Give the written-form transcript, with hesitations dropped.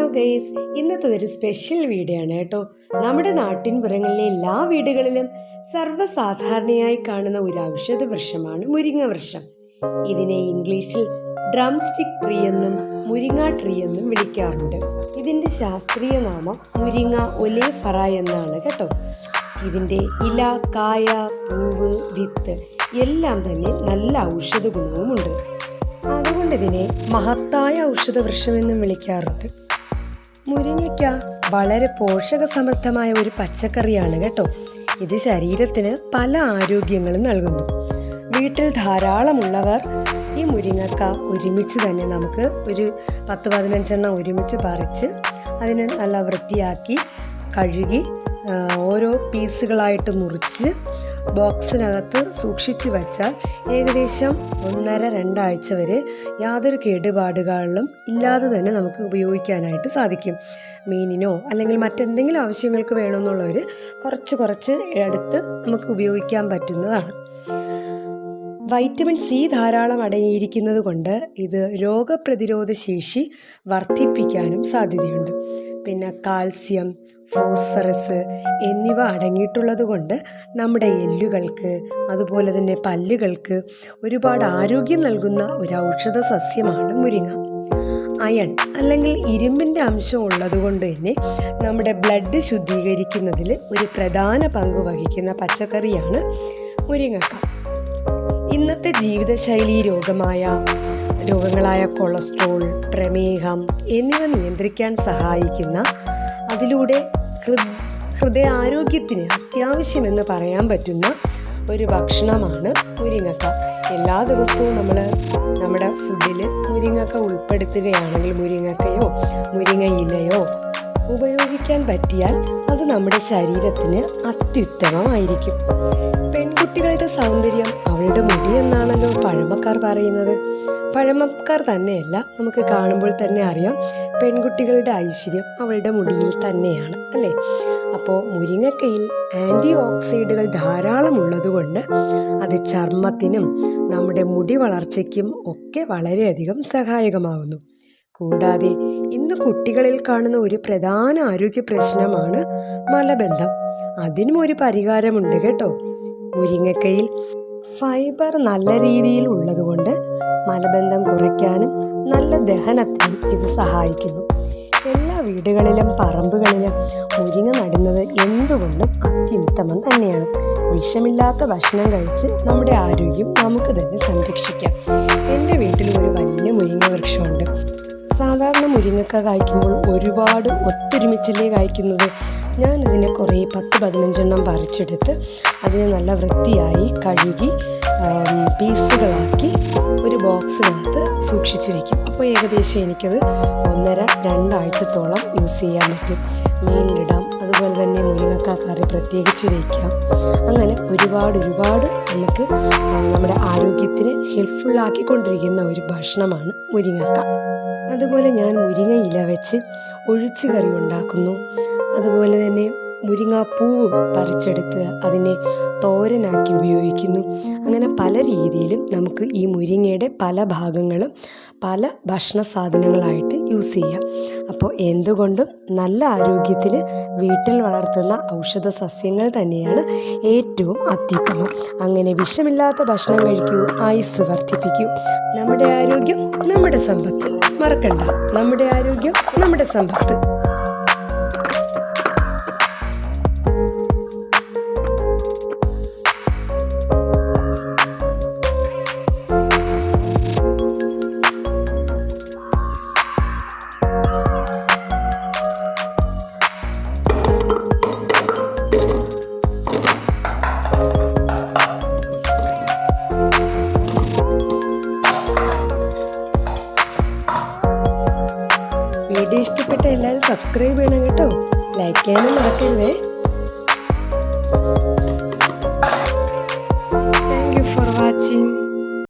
Hello guys, ഇന്നത്തെ ഒരു special video ആണ് കേട്ടോ. നമ്മുടെ നാട്ടിൻപുറങ്ങളിലെ എല്ലാ വീടുകളിലും സർവ്വസാധാരണയായി കാണുന്ന ഒരു ഔഷധ വൃക്ഷമാണ് മുരിങ്ങ വൃക്ഷം. ഇതിനെ ഇംഗ്ലീഷിൽ ഡ്രം സ്റ്റിക് ട്രീ എന്നും മുരിങ്ങ ട്രീ എന്നും വിളിക്കാറുണ്ട്. ഇതിൻ്റെ ശാസ്ത്രീയ നാമം മുരിങ്ങ ഒലേഫറ എന്നാണ് കേട്ടോ. ഇതിൻ്റെ ഇല, കായ, പൂവ്, വിത്ത് എല്ലാം തന്നെ നല്ല ഔഷധ ഗുണവുമുണ്ട്. അതുകൊണ്ട് ഇതിനെ മഹത്തായ ഔഷധ വൃക്ഷമെന്നും വിളിക്കാറുണ്ട്. മുരിങ്ങയ്ക്ക വളരെ പോഷകസമൃദ്ധമായ ഒരു പച്ചക്കറിയാണ് കേട്ടോ. ഇത് ശരീരത്തിന് പല ആരോഗ്യങ്ങളും നൽകുന്നു. വീട്ടിൽ ധാരാളമുള്ളവർ ഈ മുരിങ്ങക്ക ഒരുമിച്ച് തന്നെ നമുക്ക് ഒരു 10-15 ഒരുമിച്ച് പറിച്ച് അതിനെ നല്ല വൃത്തിയാക്കി കഴുകി ഓരോ പീസുകളായിട്ട് മുറിച്ച് ബോക്സിനകത്ത് സൂക്ഷിച്ചു വച്ചാൽ ഏകദേശം 1.5-2 ആഴ്ച വരെ യാതൊരു കേടുപാടുകളിലും ഇല്ലാതെ തന്നെ നമുക്ക് ഉപയോഗിക്കാനായിട്ട് സാധിക്കും. മീനിനോ അല്ലെങ്കിൽ മറ്റെന്തെങ്കിലും ആവശ്യങ്ങൾക്ക് വേണമെന്നുള്ളവർ കുറച്ച് എടുത്ത് നമുക്ക് ഉപയോഗിക്കാൻ പറ്റുന്നതാണ്. വൈറ്റമിൻ സി ധാരാളം അടങ്ങിയിരിക്കുന്നത് കൊണ്ട് ഇത് രോഗപ്രതിരോധ ശേഷി വർദ്ധിപ്പിക്കാനും സാധ്യതയുണ്ട്. പിന്നെ കാൽസ്യം, ഫോസ്ഫറസ് എന്നിവ അടങ്ങിയിട്ടുള്ളത് കൊണ്ട് നമ്മുടെ എല്ലുകൾക്ക് അതുപോലെ തന്നെ പല്ലുകൾക്ക് ഒരുപാട് ആരോഗ്യം നൽകുന്ന ഒരു ഔഷധ സസ്യമാണ് മുരിങ്ങ. അയൺ അല്ലെങ്കിൽ ഇരുമ്പിൻ്റെ അംശം ഉള്ളത് കൊണ്ട് തന്നെ നമ്മുടെ ബ്ലഡ് ശുദ്ധീകരിക്കുന്നതിൽ ഒരു പ്രധാന പങ്ക് വഹിക്കുന്ന പച്ചക്കറിയാണ് മുരിങ്ങക്ക. ഇന്നത്തെ ജീവിതശൈലി രോഗങ്ങളായ കൊളസ്ട്രോൾ, പ്രമേഹം എന്നിവ നിയന്ത്രിക്കാൻ സഹായിക്കുന്ന, അതിലൂടെ ഹൃദയാരോഗ്യത്തിന് അത്യാവശ്യമെന്ന് പറയാൻ പറ്റുന്ന ഒരു ഭക്ഷണമാണ് മുരിങ്ങക്ക. എല്ലാ ദിവസവും നമ്മൾ നമ്മുടെ ഫുഡിൽ മുരിങ്ങക്ക ഉൾപ്പെടുത്തുകയാണെങ്കിൽ, മുരിങ്ങക്കയോ മുരിങ്ങ ഇലയോ ഉപയോഗിക്കാൻ പറ്റിയാൽ അത് നമ്മുടെ ശരീരത്തിന് അത്യുത്തമമായിരിക്കും. പെൺകുട്ടികളുടെ സൗന്ദര്യം അവളുടെ മുടി എന്നാണല്ലോ പഴമക്കാർ പറയുന്നത്. പഴമക്കാർ തന്നെയല്ല, നമുക്ക് കാണുമ്പോൾ തന്നെ അറിയാം പെൺകുട്ടികളുടെ ഐശ്വര്യം അവളുടെ മുടിയിൽ തന്നെയാണ് അല്ലേ. അപ്പോൾ മുരിങ്ങക്കയിൽ ആൻറ്റി ഓക്സിഡന്റുകൾ ധാരാളം ഉള്ളതുകൊണ്ട് അത് ചർമ്മത്തിനും നമ്മുടെ മുടി വളർച്ചയ്ക്കും ഒക്കെ വളരെയധികം സഹായകമാകുന്നു. കൂടാതെ ഇന്ന് കുട്ടികളിൽ കാണുന്ന ഒരു പ്രധാന ആരോഗ്യ പ്രശ്നമാണ് മലബന്ധം. അതിനും ഒരു പരിഹാരമുണ്ട് കേട്ടോ. മുരിങ്ങക്കയിൽ ഫൈബർ നല്ല രീതിയിൽ ഉള്ളതുകൊണ്ട് മലബന്ധം കുറയ്ക്കാനും നല്ല ദഹനത്തിനും ഇത് സഹായിക്കുന്നു. എല്ലാ വീടുകളിലും പറമ്പുകളിലും മുരിങ്ങ നടുന്നത് എന്തുകൊണ്ടും അത്യുത്തമം തന്നെയാണ്. വിഷമില്ലാത്ത ഭക്ഷണം കഴിച്ച് നമ്മുടെ ആരോഗ്യം നമുക്ക് തന്നെ സംരക്ഷിക്കാം. എൻ്റെ വീട്ടിൽ ഒരു വലിയ മുരിങ്ങ വൃക്ഷമുണ്ട്. സാധാരണ മുരിങ്ങക്ക കായ്ക്കുമ്പോൾ ഒരുപാട് ഒത്തൊരുമിച്ചല്ലേ കായ്ക്കുന്നത്. ഞാനതിനെ കുറേ 10-15 പറിച്ചെടുത്ത് അതിനെ നല്ല വൃത്തിയായി കഴുകി പീസുകളാക്കി ഒരു ബോക്സിനകത്ത് സൂക്ഷിച്ച് വയ്ക്കും. അപ്പോൾ ഏകദേശം എനിക്കത് 1.5-2 ആഴ്ചത്തോളം യൂസ് ചെയ്യാൻ പറ്റും. മീനിലിടാം, അതുപോലെ തന്നെ മുരിങ്ങക്ക കറി പ്രത്യേകിച്ച് വയ്ക്കാം. അങ്ങനെ ഒരുപാട് നമുക്ക് നമ്മുടെ ആരോഗ്യത്തിന് ഹെൽപ്ഫുള്ളാക്കിക്കൊണ്ടിരിക്കുന്ന ഒരു ഭക്ഷണമാണ് മുരിങ്ങക്ക. അതുപോലെ ഞാൻ മുരിങ്ങ ഇല വെച്ച് ഒഴിച്ചു കറി ഉണ്ടാക്കുന്നു. അതുപോലെ തന്നെ മുരിങ്ങാപ്പൂവ് പറിച്ചെടുത്ത് അതിനെ തോരനാക്കി ഉപയോഗിക്കുന്നു. അങ്ങനെ പല രീതിയിലും നമുക്ക് ഈ മുരിങ്ങയുടെ പല ഭാഗങ്ങളും പല ഭക്ഷണ സാധനങ്ങളായിട്ട് യൂസ് ചെയ്യാം. അപ്പോൾ എന്തുകൊണ്ടും നല്ല ആരോഗ്യത്തിന് വീട്ടിൽ വളർത്തുന്ന ഔഷധ സസ്യങ്ങൾ തന്നെയാണ് ഏറ്റവും അത്യുത്തമം. അങ്ങനെ വിഷമില്ലാത്ത ഭക്ഷണം കഴിക്കൂ, ആയുസ്സ് വർദ്ധിപ്പിക്കൂ. നമ്മുടെ ആരോഗ്യം നമ്മുടെ സമ്പത്ത്. മറക്കണ്ട, നമ്മുടെ ആരോഗ്യം നമ്മുടെ സമ്പത്ത്. വീഡിയോ ഇഷ്ടപ്പെട്ട എല്ലാവരും സബ്സ്ക്രൈബ് ചെയ്യണം കേട്ടോ. ലൈക്ക് ചെയ്യാനും മറക്കരുതേ.